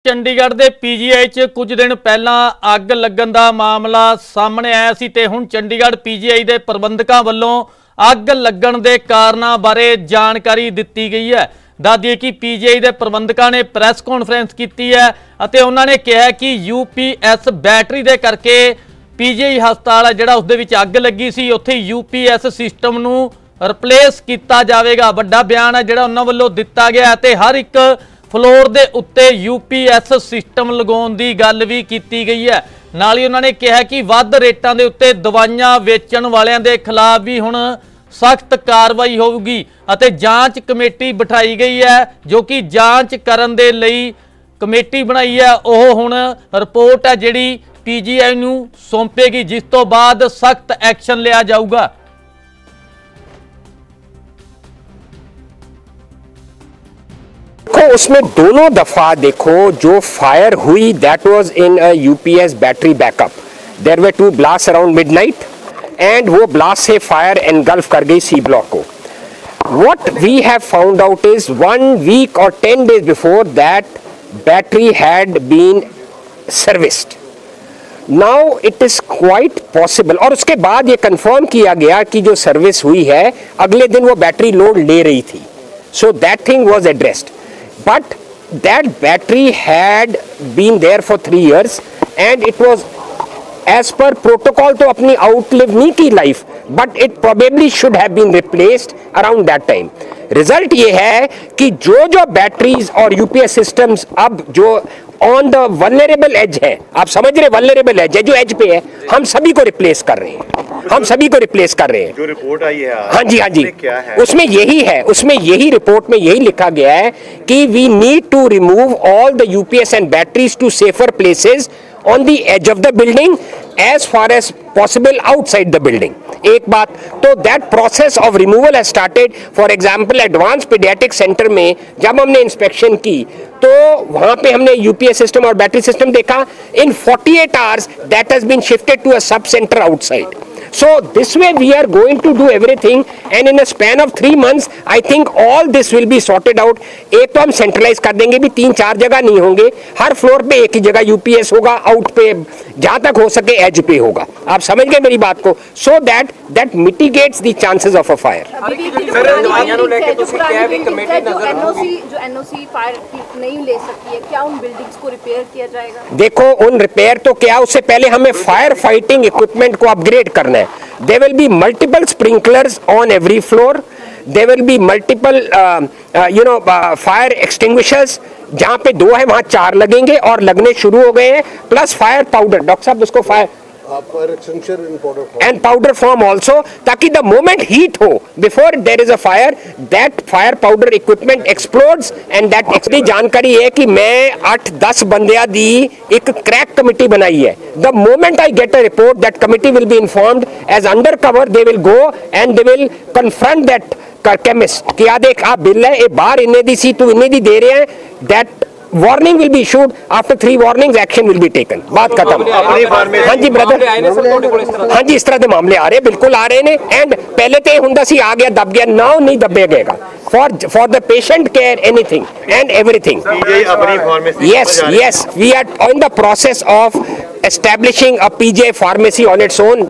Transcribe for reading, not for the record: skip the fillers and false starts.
ਚੰਡੀਗੜ੍ਹ ਦੇ ਪੀਜੀਆਈ 'ਚ ਕੁਝ ਦਿਨ ਪਹਿਲਾਂ ਅੱਗ ਲੱਗਣ ਦਾ ਮਾਮਲਾ ਸਾਹਮਣੇ ਆਇਆ ਸੀ ਤੇ ਹੁਣ ਚੰਡੀਗੜ੍ਹ ਪੀਜੀਆਈ ਦੇ ਪ੍ਰਬੰਧਕਾਂ ਵੱਲੋਂ ਅੱਗ ਲੱਗਣ ਦੇ ਕਾਰਨਾਂ ਬਾਰੇ ਜਾਣਕਾਰੀ ਦਿੱਤੀ ਗਈ ਹੈ। ਦੱਸ ਦਈਏ ਕਿ ਪੀਜੀਆਈ ਦੇ ਪ੍ਰਬੰਧਕਾਂ ਨੇ ਪ੍ਰੈਸ ਕਾਨਫਰੰਸ ਕੀਤੀ ਹੈ ਅਤੇ ਉਹਨਾਂ ਨੇ ਕਿਹਾ ਕਿ यूपीएस बैटरी ਦੇ ਕਰਕੇ पीजीआई ਹਸਪਤਾਲ ਹੈ ਜਿਹੜਾ ਉਸ ਦੇ ਵਿੱਚ ਅੱਗ ਲੱਗੀ ਸੀ ਉੱਥੇ यूपीएस ਸਿਸਟਮ ਨੂੰ ਰਿਪਲੇਸ ਕੀਤਾ ਜਾਵੇਗਾ। ਵੱਡਾ ਬਿਆਨ ਹੈ ਜਿਹੜਾ ਉਹਨਾਂ ਵੱਲੋਂ ਦਿੱਤਾ ਗਿਆ ਤੇ ਹਰ ਇੱਕ फ्लोर के उत्ते यूपीएस सिस्टम लगाने की गल भी की गई है। नाल ही उन्होंने कहा कि वध रेटां दे उत्ते दवाइयां वेचण वालियां दे खिलाफ भी हुण सख्त कार्रवाई होगी अते जांच कमेटी बिठाई गई है जो कि जांच करन दे लई कमेटी बनाई है। ओह हुण रिपोर्ट है जिहड़ी पीजीआई नूं सौंपेगी जिस तो बाद सख्त एक्शन लिया जाऊगा। उसमें दोनों दफा देखो जो फायर हुई that was in UPS battery backup. There were 2 blast around midnight and वो ब्लास्ट से फायर एनगल्फ कर गई सी ब्लॉक को। What we have found out is 1 week और 10 days before that battery had been serviced. Now it is quite possible और उसके बाद ये कंफर्म किया गया कि जो सर्विस हुई है अगले दिन वो बैटरी लोड ले रही थी। So that thing was addressed. But that battery had been there for 3 years and it was as per protocol तो अपनी outlive नहीं की life, but it probably should have been replaced around that time. Result ये है कि जो batteries और UPS systems अब जो ऑन द वल्नरेबल एज है, आप समझ रहे वल्नरेबल एज है, जो एज पे है, हम सभी को रिप्लेस कर रहे हैं, हम सभी को रिप्लेस कर रहे हैं। जो रिपोर्ट आई है हाँ जी क्या है? उसमें यही है, उसमें यही रिपोर्ट में यही लिखा गया है कि we need to remove all the UPS and batteries to safer places on the edge of the building as far as possible outside the building। एक बात तो that process of removal has started। For example advanced pediatric center में जब हमने inspection की तो वहाँ पे हमने UPS system और battery system देखा। in 48 hours that has been shifted to a sub center outside। So this way we are going to do everything and in a span of 3 months I think all this will be sorted out। एक तो हम centralize कर देंगे भी 3-4 जगह नहीं होंगे, हर floor पे एक ही जगह यूपीएस होगा, आउट पे जहां तक हो सके एज पे होगा। आप समझ गए मेरी बात को? So that mitigates the chances of a fire. देखो उन रिपेयर तो क्या, उससे पहले हमें फायर फाइटिंग इक्विपमेंट को अपग्रेड करना है। There will be multiple sprinklers on every floor. There will be multiple fire extinguishers। जहाँ पे 2 है वहाँ 4 लगेंगे और लगने शुरू हो गए हैं, प्लस फायर पाउडर। डॉक्टर साहब उसको fire and powder form also, ताकि द मोमेंट हीट हो before there is a fire that fire powder equipment explodes and that actually जानकारी है कि मैं 8-10 बंदियां दी एक क्रैक कमिटी बनाई है। The moment I get a report that committee will be informed as undercover they will go and they will confront that chemist कि आ देख आप बिल है, ये बाहर इन्हें दी सी तू इन्हें दी दे रहे हैं। That warning will be issued, after 3 warnings action will be taken. बात खत्म। हाँ जी ब्रदर, हाँ जी इस तरह के मामले आ रहे, बिल्कुल आ रहे ने। एंड पहले तो हुंदा सी आ गया दब गया, नाउ नहीं दबेगा। For the patient care anything and everything. yes we are in the process of establishing a PGI pharmacy on its own।